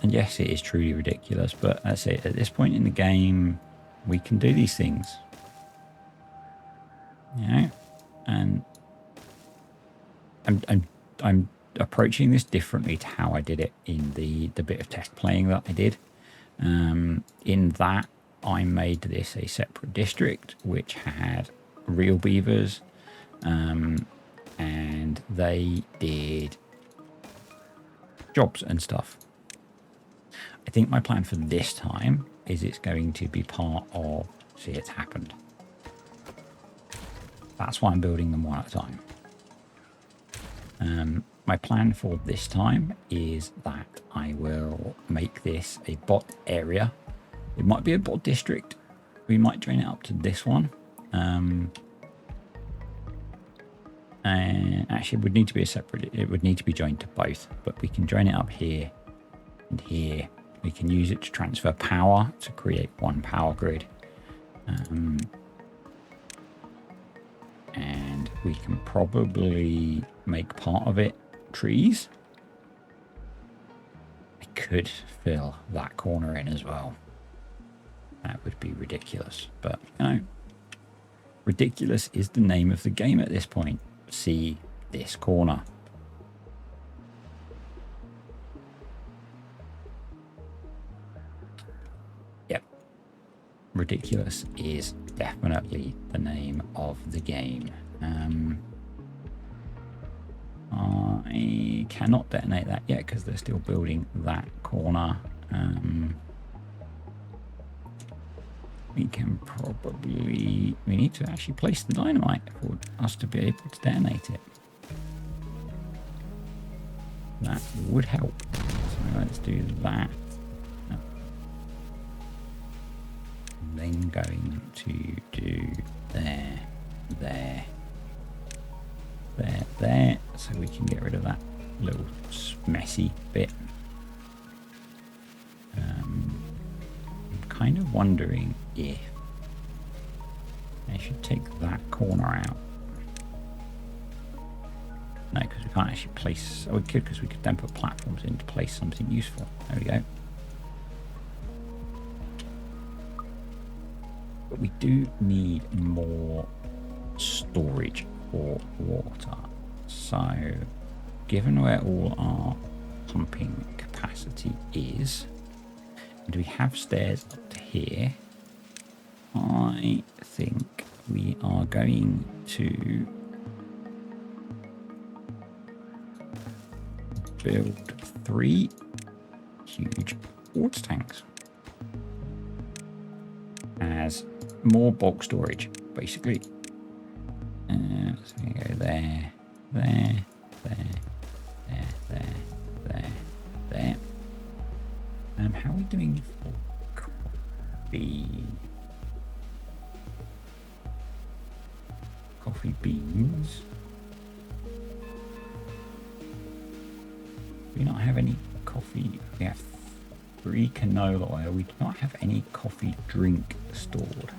And yes, it is truly ridiculous, but that's it. At this point in the game, we can do these things. You know? And I'm approaching this differently to how I did it in the bit of test playing that I did. In that, I made this a separate district, which had real beavers, and they did jobs and stuff. I think my plan for this time is it's going to be part of... See, it's happened. That's why I'm building them one at a time. My plan for this time is that I will make this a bot area. It might be a bot district. We might join it up to this one. And actually, it would need to be a separate... It would need to be joined to both, but we can join it up here and here. We can use it to transfer power to create one power grid. And we can probably make part of it trees. I could fill that corner in as well. That would be ridiculous, but you know, ridiculous is the name of the game at this point. See this corner. Yep. Ridiculous is definitely the name of the game. I cannot detonate that yet because they're still building that corner. We can probably... We need to actually place the dynamite for us to be able to detonate it. That would help. So let's do that. Then going to do there, there, so we can get rid of that little messy bit. I'm kind of wondering if I should take that corner out. No, because we can't actually place... Oh, we could, because we could then put platforms in to place something useful. There we go. But we do need more storage for water. So, given where all our pumping capacity is, and we have stairs up to here, I think we are going to build 3 huge water tanks as more bulk storage, basically. So we go there, there, there, there, there, there, there. How are we doing for coffee beans? Do we not have any coffee? We have 3 canola oil. We do not have any coffee drink stored.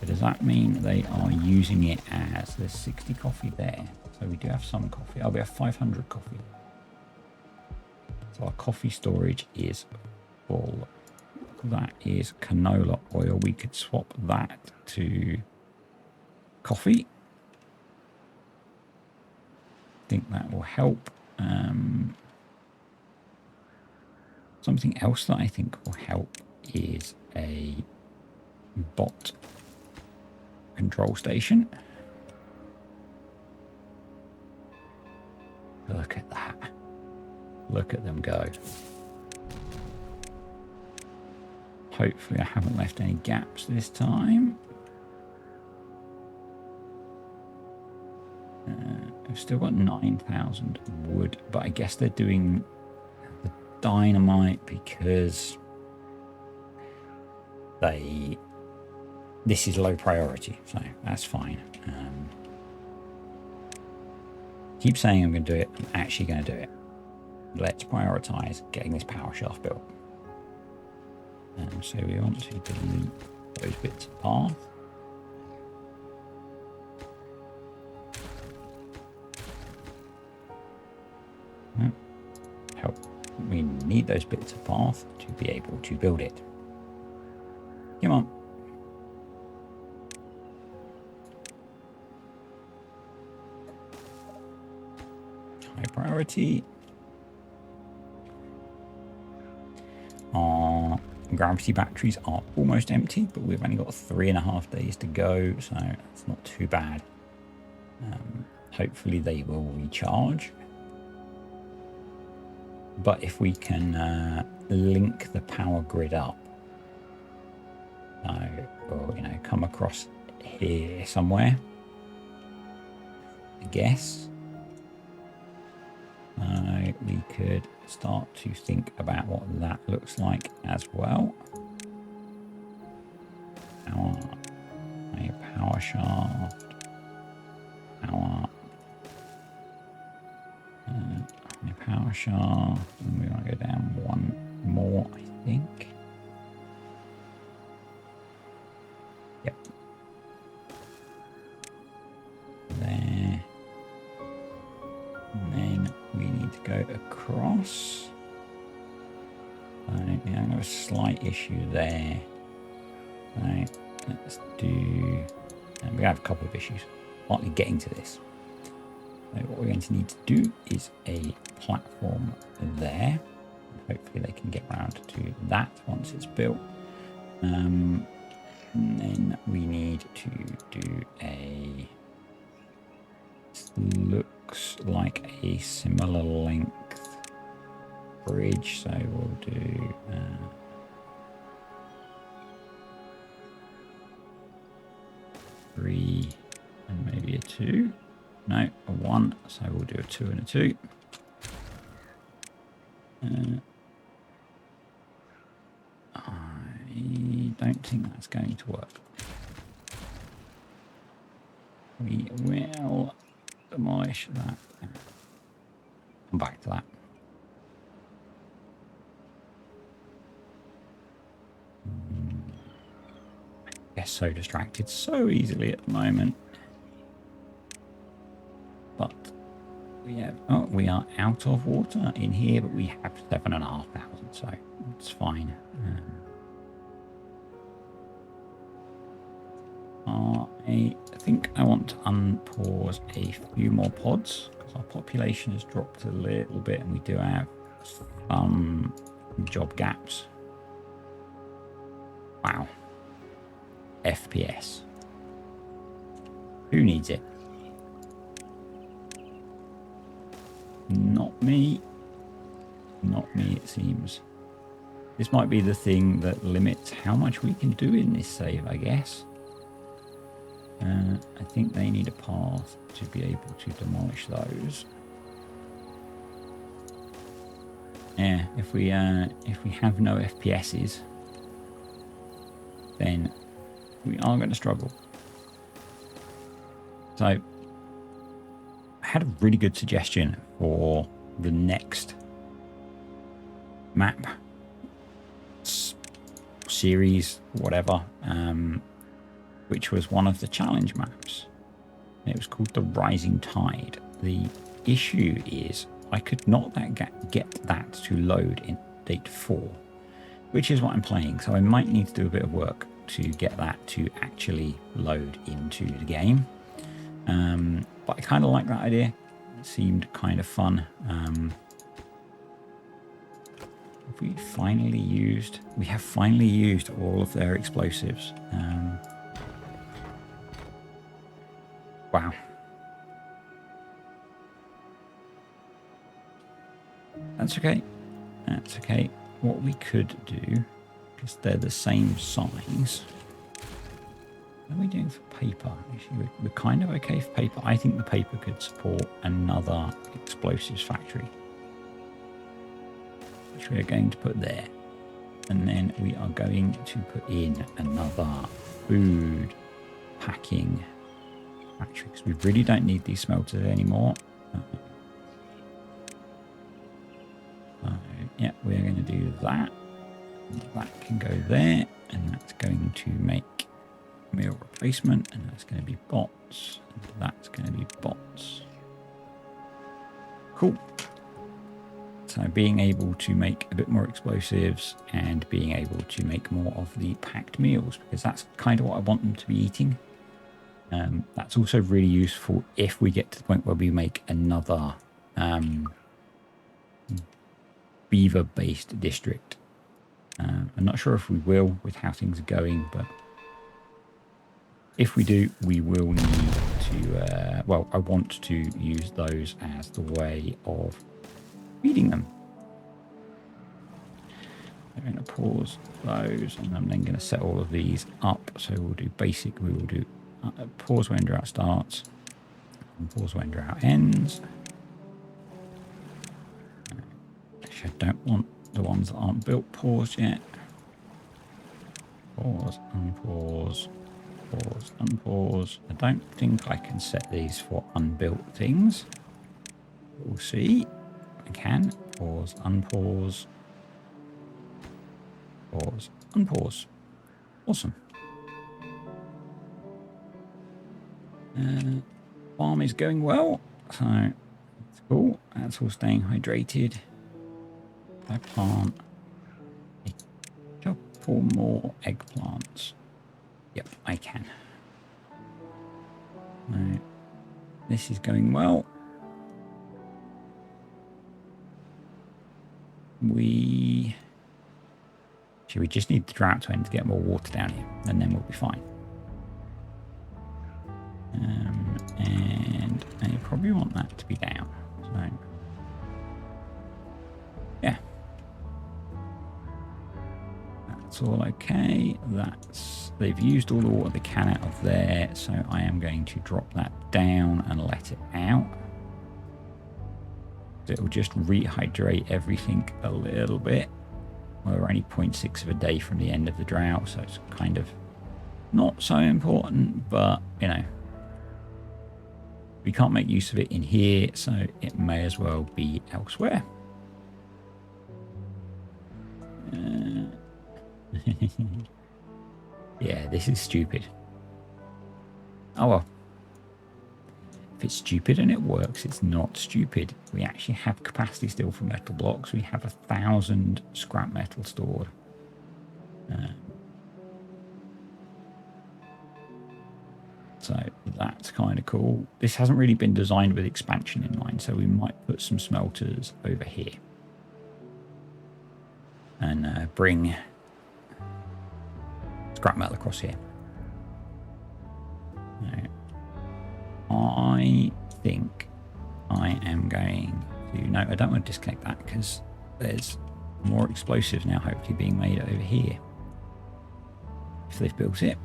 So does that mean they are using it as... There's 60 coffee there. So we do have some coffee. Oh, we have 500 coffee. So our coffee storage is full. That is canola oil. We could swap that to coffee. I think that will help. Something else that I think will help is a bot control station. Look at that. Look at them go. Hopefully I haven't left any gaps this time. I've still got 9,000 wood, but I guess they're doing the dynamite because this is low priority, so that's fine. Keep saying I'm going to do it. I'm actually going to do it. Let's prioritize getting this power shaft built. So we want to delete those bits of path. Help. We need those bits of path to be able to build it. Come on. High priority. Our gravity batteries are almost empty, but we've only got 3.5 days to go, so it's not too bad. Hopefully they will recharge. But if we can link the power grid up, or come across here somewhere, I guess we could start to think about what that looks like as well. Power shaft, power shaft, and we want to go down one more, I think. Yep. There. And then we need to go across. Yeah, I have a slight issue there. Right, let's do... And we have a couple of issues, partly getting to this. So what we're going to need to do is a platform there. Hopefully they can get around to that once it's built. And then we need to do a... looks like a similar length bridge, so we'll do... 3 and maybe a 2. No, a 1. So we'll do a 2 and a 2. I don't think that's going to work. We will demolish that. Come back to that. Get so distracted so easily at the moment. But we are out of water in here, but we have 7,500, so it's fine. I think I want to unpause a few more pods because our population has dropped a little bit, and we do have some job gaps. Wow. FPS. Who needs it? Not me. Not me, it seems. This might be the thing that limits how much we can do in this save, I guess. I think they need a path to be able to demolish those. Yeah, if we have no FPSs, then we are going to struggle. So I had a really good suggestion for the next map series, whatever, which was one of the challenge maps. It was called the Rising Tide. The issue is I could not get that to load in update 4, which is what I'm playing. So I might need to do a bit of work to get that to actually load into the game. But I kind of like that idea. It seemed kind of fun. We have finally used all of their explosives. Wow. That's okay. That's okay. What we could do, because they're the same size. What are we doing for paper? Actually, we're kind of okay for paper. I think the paper could support another explosives factory, which we are going to put there. And then we are going to put in another food packing factory, because we really don't need these smelters anymore. Yeah, we're going to do that. That can go there, and that's going to make meal replacement, and that's going to be bots, and that's going to be bots. Cool. So being able to make a bit more explosives and being able to make more of the packed meals, because that's kind of what I want them to be eating. That's also really useful if we get to the point where we make another beaver-based district. I'm not sure if we will with how things are going, but if we do, we will need to, well, I want to use those as the way of feeding them. I'm going to pause those, and I'm then going to set all of these up. So we'll do basic, we will do pause when drought starts, and pause when drought ends. Actually, I don't want the ones that aren't built paused yet. Pause, unpause, pause, unpause. I don't think I can set these for unbuilt things. We'll see. I can. Pause, unpause. Pause, unpause. Awesome. Farm is going well, so that's cool. That's all staying hydrated. I plant a couple more eggplants. Yep, I can. Right. This is going well. We just need the drought to end to get more water down here, and then we'll be fine. And I probably want that to be down. So, yeah. That's all okay. They've used all the water they can out of there, so I am going to drop that down and let it out. It'll just rehydrate everything a little bit. We're only 0.6 of a day from the end of the drought, so it's kind of not so important, but, you know, we can't make use of it in here, so it may as well be elsewhere. Yeah, this is stupid. Oh well. If it's stupid and it works, it's not stupid. We actually have capacity still for metal blocks. We have 1,000 scrap metal stored. So that's kind of cool. This hasn't really been designed with expansion in mind, so we might put some smelters over here. And bring scrap metal across here. Now, I think I am going to... No, I don't want to disconnect that because there's more explosives now hopefully being made over here. If they've built it.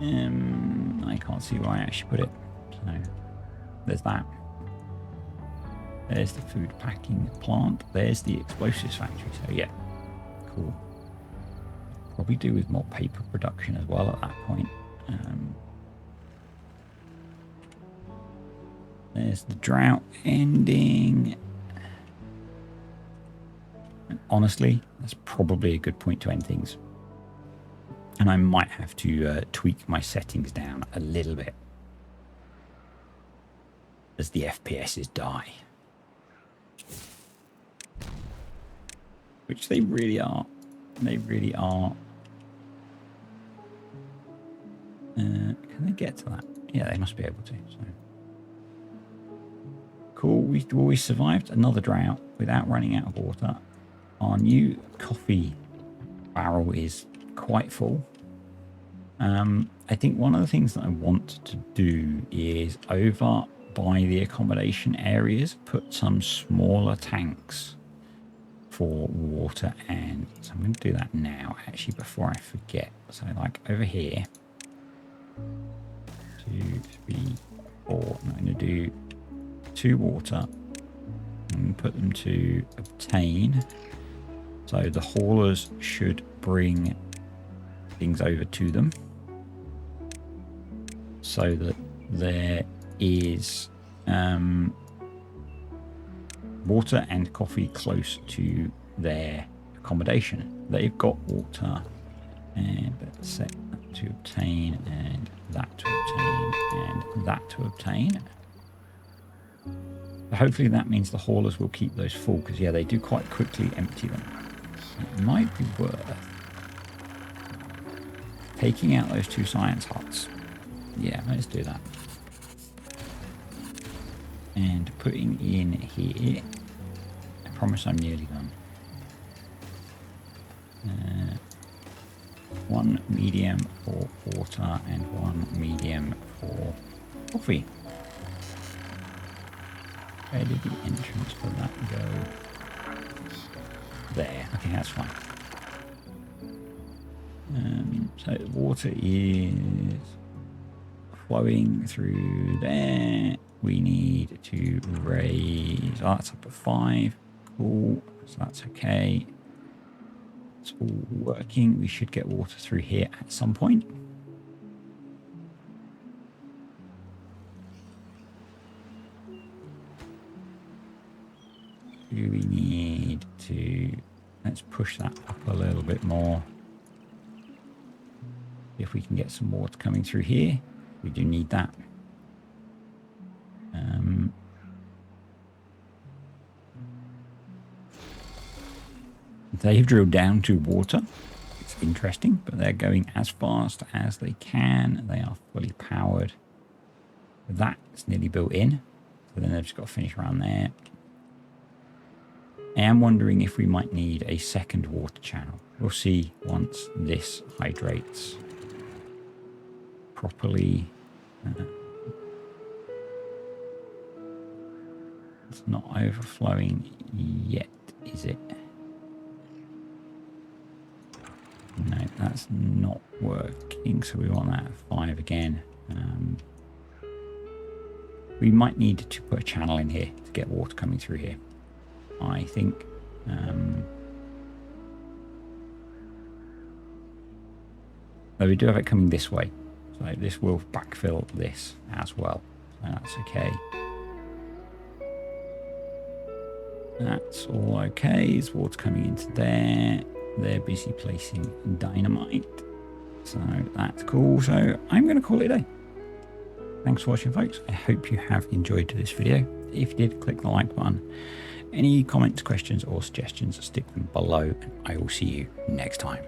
I can't see where I actually put it. So there's that. There's the food packing plant. There's the explosives factory. So yeah, cool. Probably do with more paper production as well at that point. There's the drought ending. And honestly, that's probably a good point to end things. And I might have to tweak my settings down a little bit as the FPSs die. Which they really are. They really are. Can they get to that? Yeah, they must be able to. So. Cool. We survived another drought without running out of water. Our new coffee barrel is quite full. I think one of the things that I want to do is over by the accommodation areas, put some smaller tanks for water, and so I'm going to do that now actually before I forget. So like over here, 2, 3, 4. I'm going to do 2 water and put them to obtain. So the haulers should bring things over to them so that there is water and coffee close to their accommodation. They've got water, and let's set that to obtain, and that to obtain, and that to obtain. Hopefully that means the haulers will keep those full, because yeah, they do quite quickly empty them. It might be worth taking out those 2 science huts. Yeah, let's do that. And putting in here. I promise I'm nearly done. 1 medium for water and 1 medium for coffee. Where did the entrance for that go? There. Okay, that's fine. So the water is flowing through there. We need to raise... Oh, that's up at 5. Cool. So that's okay. It's all working. We should get water through here at some point. Do we need to... Let's push that up a little bit more. If we can get some water coming through here. We do need that. They've drilled down to water. It's interesting, but they're going as fast as they can. They are fully powered. That's nearly built in. So then they've just got to finish around there. I am wondering if we might need a second water channel. We'll see once this hydrates properly. It's not overflowing yet, is it? No, that's not working, so we want that at 5 again. We might need to put a channel in here to get water coming through here, I think. Though we do have it coming this way, so this will backfill this as well. So that's okay. That's all okay. There's water coming into there. They're busy placing dynamite. So that's cool. So I'm going to call it a day. Thanks for watching, folks. I hope you have enjoyed this video. If you did, click the like button. Any comments, questions, or suggestions, stick them below, and I will see you next time.